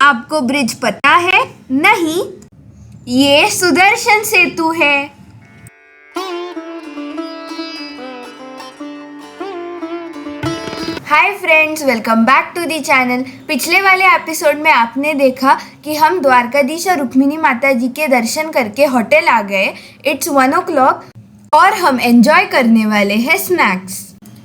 आपको ब्रिज पता है? नहीं, ये सुदर्शन सेतु है। Hi friends, welcome back to the channel. पिछले वाले एपिसोड में आपने देखा कि हम द्वारकाधीश और रुक्मिणी माता जी के दर्शन करके होटल आ गए। इट्स 1 o'clock और हम एंजॉय करने वाले हैं स्नैक्स।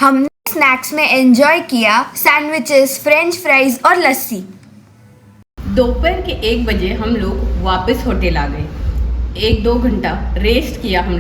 हमने स्नैक्स में एंजॉय किया सैंडविचेस, फ्रेंच फ्राइज और लस्सी। दोपहर के 1 बजे हम लोग वापस होटल आ गए। 1-2 घंटा रेस्ट किया हम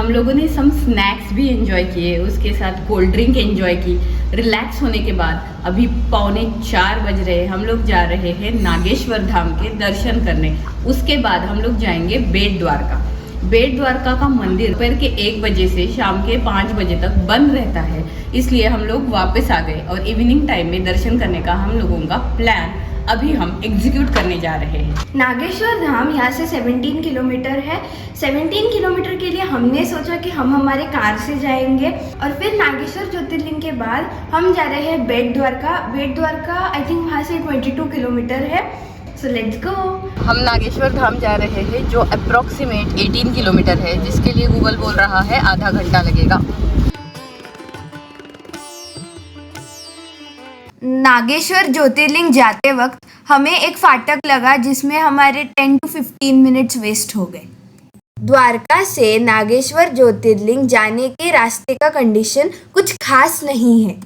लोगों ने सम स्नैक्स भी एंजॉय किए, उसके साथ कोल्ड ड्रिंक एंजॉय की। रिलैक्स होने के बाद अभी 3:45 बज रहे हैं। हम लोग जा रहे हैं नागेश्वर धाम के दर्शन करने। उसके बाद हम लोग जाएंगे बेट द्वारका। बेट द्वारका का मंदिर दोपहर के 1 बजे से शाम के 5 बजे तक बंद रहता है, इसलिए हम लोग वापस आ गए और इवनिंग टाइम में दर्शन करने का हम लोगों का प्लान अभी हम एग्जीक्यूट करने जा रहे हैं। नागेश्वर धाम यहाँ से 17 किलोमीटर है। 17 किलोमीटर के लिए हमने सोचा कि हम हमारे कार से जाएंगे और फिर नागेश्वर ज्योतिर्लिंग के बाद हम जा रहे हैं बेट द्वारका। बेट द्वारका आई थिंक वहाँ से 22 किलोमीटर है। So let's go. हम नागेश्वर धाम जा रहे हैं जो अप्रॉक्सीमेट 18 किलोमीटर है, जिसके लिए गूगल बोल रहा है आधा घंटा लगेगा। नागेश्वर ज्योतिर्लिंग जाते वक्त हमें एक फाटक लगा जिसमें हमारे 10 to 15 मिनट्स वेस्ट हो गए। द्वारका से नागेश्वर ज्योतिर्लिंग जाने के रास्ते का कंडीशन कुछ खास नहीं है।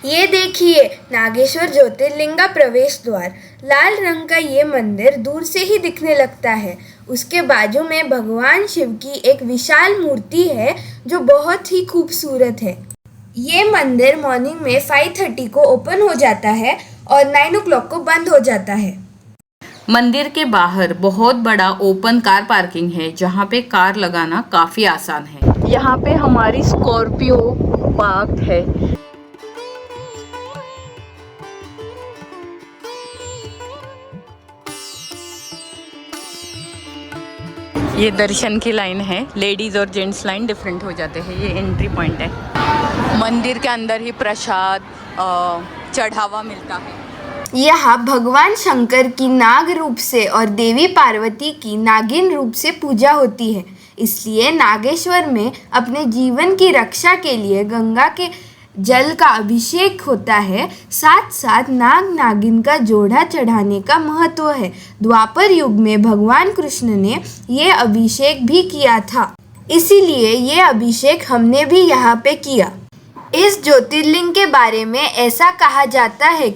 ये देखिए नागेश्वर ज्योतिर्लिंग का प्रवेश द्वार। लाल रंग का ये मंदिर दूर से ही दिखने लगता है। उसके बाजू में भगवान शिव की एक विशाल मूर्ति है जो बहुत ही खूबसूरत है। ये मंदिर मॉर्निंग में 5:30 को ओपन हो जाता है और 9 o'clock को बंद हो जाता है। मंदिर के बाहर बहुत बड़ा ओपन कार पार्किंग है, जहाँ पे कार लगाना काफ़ी आसान है। यहाँ पे हमारी स्कॉर्पियो पार्क है। ये दर्शन की लाइन है। लेडीज़ और जेंट्स लाइन डिफरेंट हो जाते हैं। ये एंट्री पॉइंट है। मंदिर के अंदर ही प्रसाद चढ़ावा मिलता है। यहाँ भगवान शंकर की नाग रूप से और देवी पार्वती की नागिन रूप से पूजा होती है। इसलिए नागेश्वर में अपने जीवन की रक्षा के लिए गंगा के जल का अभिषेक होता है। साथ साथ नाग नागिन का जोड़ा चढ़ाने का महत्व है। द्वापर युग में भगवान कृष्ण ने ये अभिषेक भी किया था, इसीलिए ये अभिषेक हमने भी यहाँ पे किया। इस ज्योतिर्लिंग के बारे में ऐसा कहा जाता है,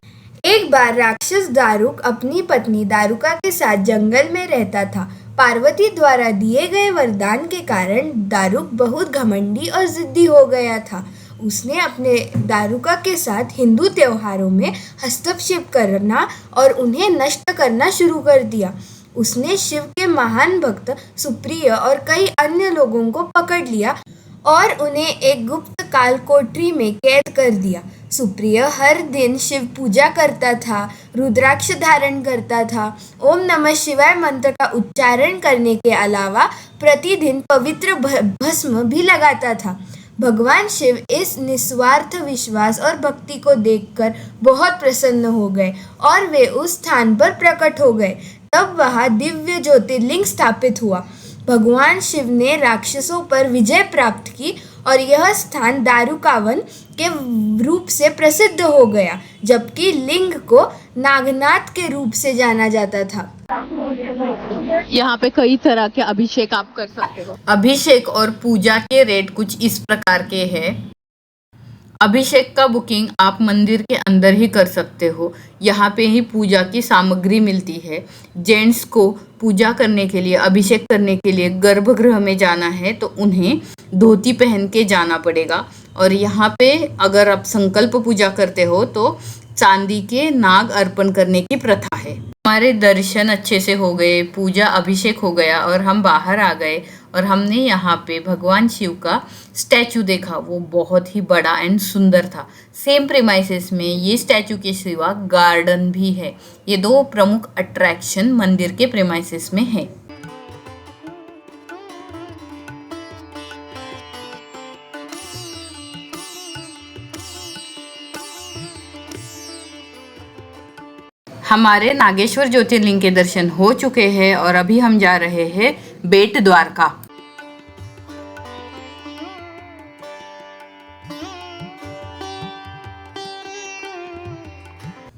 एक बार राक्षस दारुक अपनी पत्नी दारुका के साथ जंगल में रहता था। पार्वती द्वारा दिए गए वरदान के कारण दारुक बहुत घमंडी और जिद्दी हो गया था। उसने अपने दारुका के साथ हिंदू त्योहारों में हस्तक्षेप करना और उन्हें नष्ट करना शुरू कर दिया। उसने शिव के महान भक्त सुप्रिय और कई अन्य लोगों को पकड़ लिया और उन्हें एक गुप्त काल कोठरी में कैद कर दिया। सुप्रिय हर दिन शिव पूजा करता था, रुद्राक्ष धारण करता था, ओम नमः शिवाय मंत्र का उच्चारण करने के अलावा प्रतिदिन पवित्र भस्म भी लगाता था। भगवान शिव इस निस्वार्थ विश्वास और भक्ति को देखकर बहुत प्रसन्न हो गए और वे उस स्थान पर प्रकट हो गए। तब वहाँ दिव्य ज्योतिर्लिंग स्थापित हुआ। भगवान शिव ने राक्षसों पर विजय प्राप्त की और यह स्थान दारुकावन के रूप से प्रसिद्ध हो गया, जबकि लिंग को नागनाथ के रूप से जाना जाता था। यहाँ पे कई तरह के अभिषेक आप कर सकते हो। अभिषेक और पूजा के रेट कुछ इस प्रकार के हैं। अभिषेक का बुकिंग आप मंदिर के अंदर ही कर सकते हो। यहाँ पे ही पूजा की सामग्री मिलती है। जेंट्स को पूजा करने के लिए, अभिषेक करने के लिए गर्भगृह में जाना है तो उन्हें धोती पहन के जाना पड़ेगा। और यहाँ पे अगर आप संकल्प पूजा करते हो तो चांदी के नाग अर्पण करने की प्रथा है। हमारे दर्शन अच्छे से हो गए, पूजा अभिषेक हो गया और हम बाहर आ गए और हमने यहाँ पे भगवान शिव का स्टैचू देखा। वो बहुत ही बड़ा एंड सुंदर था। सेम प्रेमाइसेस में ये स्टैचू के सिवा गार्डन भी है। ये 2 प्रमुख अट्रैक्शन मंदिर के प्रेमाइसेस में है। हमारे नागेश्वर ज्योतिर्लिंग के दर्शन हो चुके हैं और अभी हम जा रहे हैं बेट द्वारका।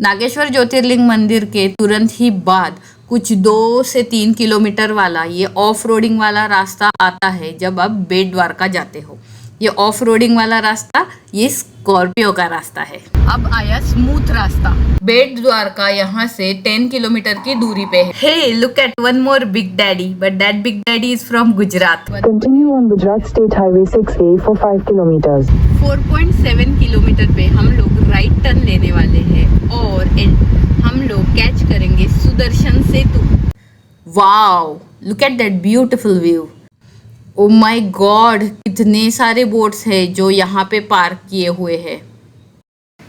नागेश्वर ज्योतिर्लिंग मंदिर के तुरंत ही बाद कुछ 2 से 3 किलोमीटर वाला ये ऑफ रोडिंग वाला रास्ता आता है। जब आप बेट द्वारका जाते हो, ये ऑफ रोडिंग वाला रास्ता ये स्कॉर्पियो का रास्ता है। अब आया स्मूथ रास्ता। बेट द्वारका यहाँ से 10 किलोमीटर की दूरी पे है। Hey look at one more big daddy, but that big daddy is from Gujarat. Continue on Gujarat State Highway 6A for 5 kilometers. 4.7 kilometre पे हम लोग राइट टर्न लेने वाले हैं और हम लोग कैच करेंगे Sudarshan Setu. Wow, look at that beautiful view. Oh my god, कितने सारे बोट्स हैं जो यहाँ पे पार्क किए हुए हैं।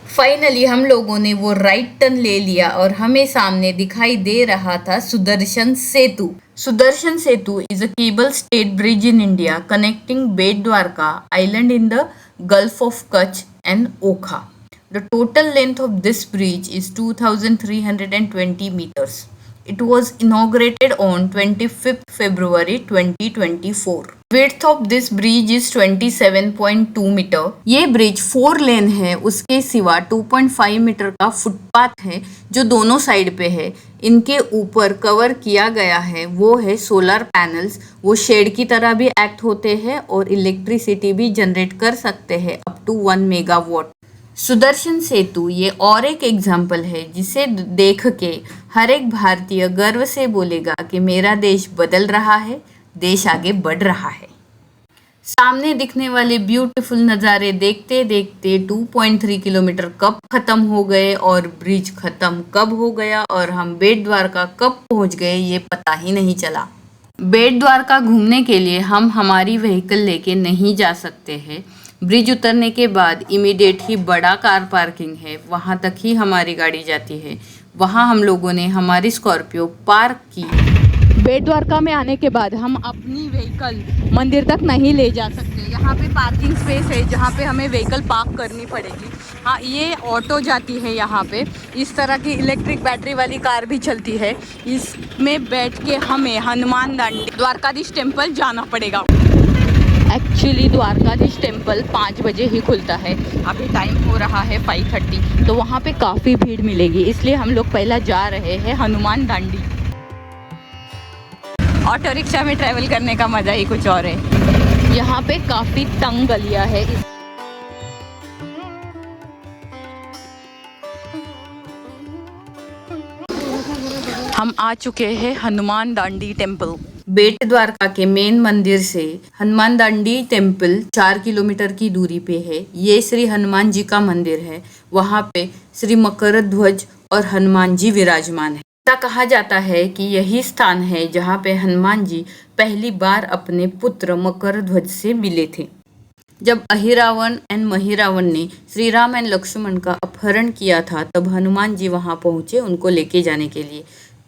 फाइनली हम लोगों ने वो राइट टर्न ले लिया और हमें सामने दिखाई दे रहा था Sudarshan Setu. Sudarshan Setu is a cable stayed bridge in India connecting Bet Dwarka island in the gulf of Kutch and Okha. The total length of this bridge is 2,320 meters. It was inaugurated on 25th February 2024. Width of this bridge is 27.2 meter. ये bridge 4 लेन है, उसके सिवा 2.5 metre का footpath है जो दोनों side पे है। इनके ऊपर कवर किया गया है वो है सोलर पैनल्स। वो शेड की तरह भी एक्ट होते हैं और इलेक्ट्रिसिटी भी जनरेट कर सकते हैं अप टू 1 मेगावाट। सुदर्शन सेतु ये और एक एग्जाम्पल है जिसे देख के हर एक भारतीय गर्व से बोलेगा कि मेरा देश बदल रहा है, देश आगे बढ़ रहा है। सामने दिखने वाले ब्यूटीफुल नज़ारे देखते देखते 2.3 किलोमीटर कब खत्म हो गए और ब्रिज खत्म कब हो गया और हम बेट द्वारका कब पहुंच गए ये पता ही नहीं चला। बेट द्वारका घूमने के लिए हम हमारी व्हीकल लेके नहीं जा सकते हैं। ब्रिज उतरने के बाद इमीडिएट ही बड़ा कार पार्किंग है, वहाँ तक ही हमारी गाड़ी जाती है। वहाँ हम लोगों ने हमारी स्कॉर्पियो पार्क की। बेट द्वारका में आने के बाद हम अपनी व्हीकल मंदिर तक नहीं ले जा सकते। यहाँ पे पार्किंग स्पेस है जहाँ पे हमें व्हीकल पार्क करनी पड़ेगी। हाँ, ये ऑटो जाती है यहाँ पे। इस तरह की इलेक्ट्रिक बैटरी वाली कार भी चलती है। इसमें बैठ के हमें हनुमान दांडी द्वारकाधीश टेम्पल जाना पड़ेगा। एक्चुअली द्वारकाधीश टेम्पल 5 बजे ही खुलता है। अभी टाइम हो रहा है 5:30, तो वहाँ पे काफ़ी भीड़ मिलेगी, इसलिए हम लोग पहला जा रहे हैं हनुमान दांडी। ऑटो रिक्शा में ट्रैवल करने का मज़ा ही कुछ और है। यहाँ पे काफ़ी तंग गलियाँ है। हम आ चुके हैं हनुमान दांडी टेम्पल। बेट द्वारका के मेन मंदिर से हनुमान दांडी टेम्पल 4 किलोमीटर की दूरी पे है। ये श्री हनुमान जी का मंदिर है। वहाँ पे श्री मकर ध्वज और हनुमान जी विराजमान है। ऐसा कहा जाता है कि यही स्थान है जहाँ पे हनुमान जी पहली बार अपने पुत्र मकर ध्वज से मिले थे। जब अहिरावण एंड महिरावण ने श्री राम एंड लक्ष्मण का अपहरण किया था, तब हनुमान जी वहाँ पहुँचे उनको लेके जाने के लिए।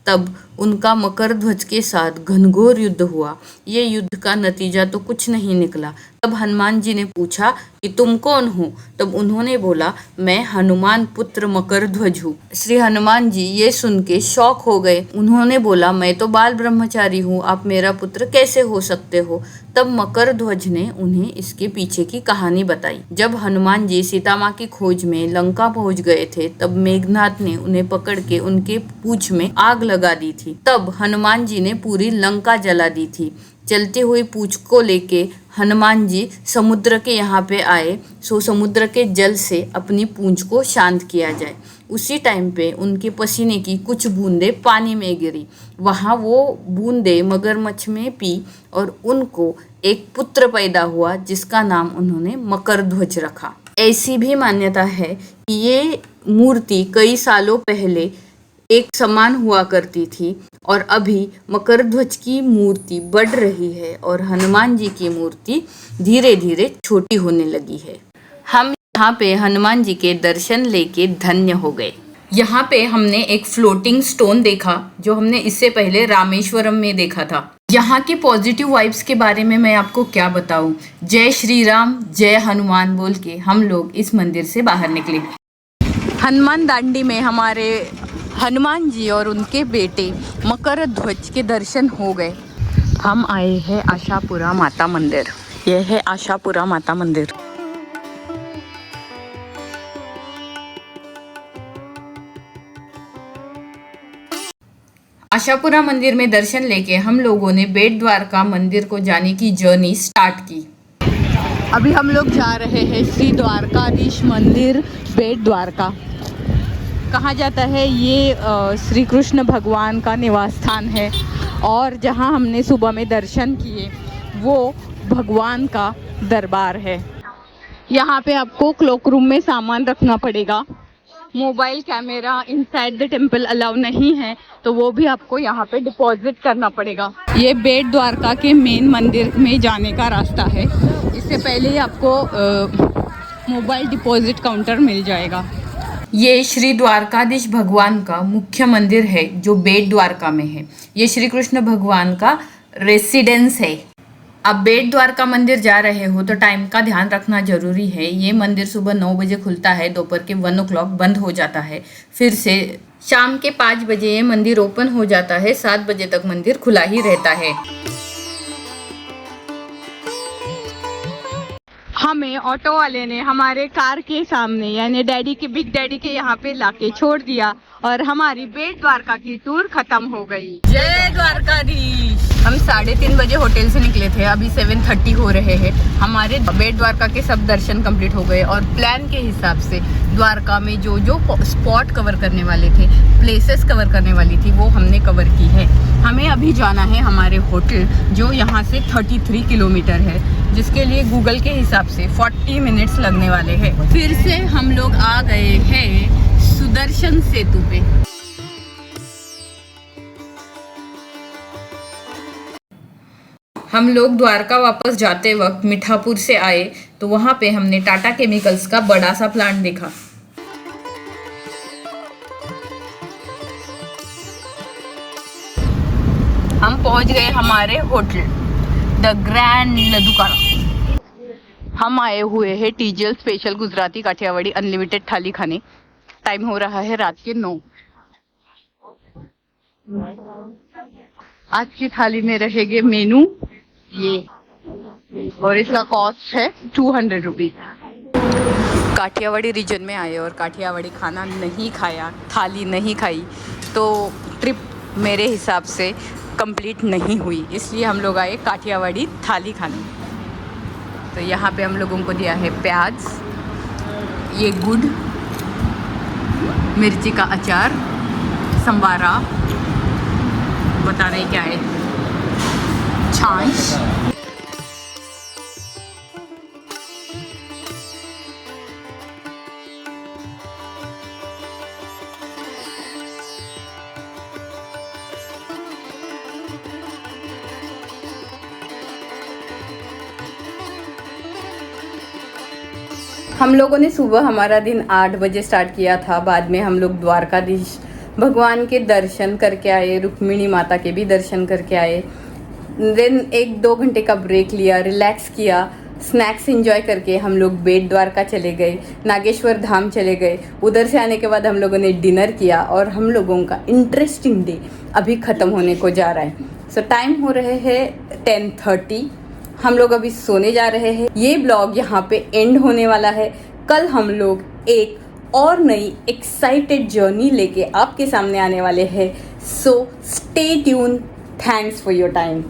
तब उनका मकर ध्वज के साथ घनघोर युद्ध हुआ। ये युद्ध का नतीजा तो कुछ नहीं निकला। तब हनुमान जी ने पूछा कि तुम कौन हो? तब उन्होंने बोला, मैं हनुमान पुत्र मकर ध्वज हूँ। श्री हनुमान जी ये सुन के शॉक हो गए। उन्होंने बोला, मैं तो बाल ब्रह्मचारी हूँ, आप मेरा पुत्र कैसे हो सकते हो? तब मकर ध्वज ने उन्हें इसके पीछे की कहानी बताई। जब हनुमान जी सीता माँ की खोज में लंका पहुँच गए थे, तब मेघनाथ ने उन्हें पकड़ के उनके पूंछ में आग लगा दी थी। तब हनुमान जी ने पूरी लंका जला दी थी। चलती हुई पूंछ को लेके हनुमान जी समुद्र के यहाँ पे आए, सो समुद्र के जल से अपनी पूंछ को शांत किया जाए। उसी टाइम पे उनके पसीने की कुछ बूंदें पानी में गिरी। वहाँ वो बूंदें मगरमच्छ में पी और उनको एक पुत्र पैदा हुआ जिसका नाम उन्होंने मकर ध्वज रखा। ऐसी भी मान्यता है कि ये मूर्ति कई सालों पहले एक समान हुआ करती थी और अभी मकर ध्वज की मूर्ति बढ़ रही है और हनुमान जी की मूर्ति धीरे धीरे छोटी होने लगी है। हम यहाँ पे हनुमान जी के दर्शन लेके धन्य हो गए। यहाँ पे हमने एक फ्लोटिंग स्टोन देखा जो हमने इससे पहले रामेश्वरम में देखा था। यहाँ के पॉजिटिव वाइब्स के बारे में मैं आपको क्या बताऊँ। जय श्री राम, जय हनुमान बोल के हम लोग इस मंदिर से बाहर निकले। हनुमान दांडी में हमारे हनुमान जी और उनके बेटे मकर ध्वज के दर्शन हो गए। हम आए हैं आशापुरा माता मंदिर। यह है आशापुरा माता मंदिर। आशापुरा मंदिर में दर्शन लेके हम लोगों ने बेट द्वारका मंदिर को जाने की जर्नी स्टार्ट की। अभी हम लोग जा रहे हैं श्री द्वारकाधीश मंदिर बेट द्वारका। कहा जाता है ये श्री कृष्ण भगवान का निवास स्थान है और जहां हमने सुबह में दर्शन किए वो भगवान का दरबार है। यहाँ पे आपको क्लॉक रूम में सामान रखना पड़ेगा। Mobile camera inside the temple allow नहीं है, तो वो भी आपको यहाँ पे डिपॉजिट करना पड़ेगा। ये बेट द्वारका के मेन मंदिर में जाने का रास्ता है। इससे पहले ही आपको मोबाइल डिपॉजिट काउंटर मिल जाएगा। ये श्री द्वारकाधीश भगवान का मुख्य मंदिर है जो बेट द्वारका में है। ये श्री कृष्ण भगवान का रेसिडेंस है। आप बेट द्वारका मंदिर जा रहे हो तो टाइम का ध्यान रखना जरूरी है। ये मंदिर सुबह 9 बजे खुलता है, दोपहर के 1 o'clock बंद हो जाता है। फिर से शाम के 5 बजे ये मंदिर ओपन हो जाता है। 7 बजे तक मंदिर खुला ही रहता है। हमें ऑटो वाले ने हमारे कार के सामने यानी डैडी के बिग डैडी के यहाँ पे लाके छोड़ दिया और हमारी बेट द्वारका की टूर खत्म हो गई। जय द्वारकाधीश। हम 3:30 बजे होटल से निकले थे, अभी 7:30 हो रहे हैं। हमारे बेट द्वारका के सब दर्शन कंप्लीट हो गए और प्लान के हिसाब से द्वारका में जो जो स्पॉट कवर करने वाले थे, प्लेसेस कवर करने वाली थी, वो हमने कवर की है। हमें अभी जाना है हमारे होटल जो यहाँ से 33 किलोमीटर है, जिसके लिए गूगल के हिसाब से 40 मिनट्स लगने वाले हैं। फिर से हम लोग आ गए हैं सुदर्शन सेतु पे। हम लोग द्वारका वापस जाते वक्त मीठापुर से आए तो वहां पे हमने टाटा केमिकल्स का बड़ा सा प्लांट देखा। हम पहुंच गए हमारे होटल द ग्रैंड लदुकारा। हम आए हुए हैं TGL special Gujarati Kathiawadi unlimited thali खाने। टाइम हो रहा है रात के 9। आज की थाली में रहेंगे मेनू ये और इसका कॉस्ट है 200 रुपीज। काठियावाड़ी रीजन में आए और काठियावाड़ी खाना नहीं खाया, थाली नहीं खाई तो ट्रिप मेरे हिसाब से कंप्लीट नहीं हुई। इसलिए हम लोग आए काठियावाड़ी थाली खाने। तो यहाँ पे हम लोगों को दिया है प्याज, ये गुड़, मिर्ची का अचार, संबारा, बता नहीं क्या है, छाछ। हम लोगों ने सुबह हमारा दिन 8 बजे स्टार्ट किया था। बाद में हम लोग द्वारकाधीश भगवान के दर्शन करके आए, रुक्मिणी माता के भी दर्शन करके आए। देन 1-2 घंटे का ब्रेक लिया, रिलैक्स किया, स्नैक्स एंजॉय करके हम लोग बेट द्वारका चले गए, नागेश्वर धाम चले गए। उधर से आने के बाद हम लोगों ने डिनर किया और हम लोगों का इंटरेस्टिंग डे अभी ख़त्म होने को जा रहा है। सो टाइम हो रहे हैं 10:30। हम लोग अभी सोने जा रहे हैं। ये ब्लॉग यहाँ पे एंड होने वाला है। कल हम लोग एक और नई एक्साइटेड जर्नी लेके आपके सामने आने वाले हैं। So stay tune. Thanks for your time.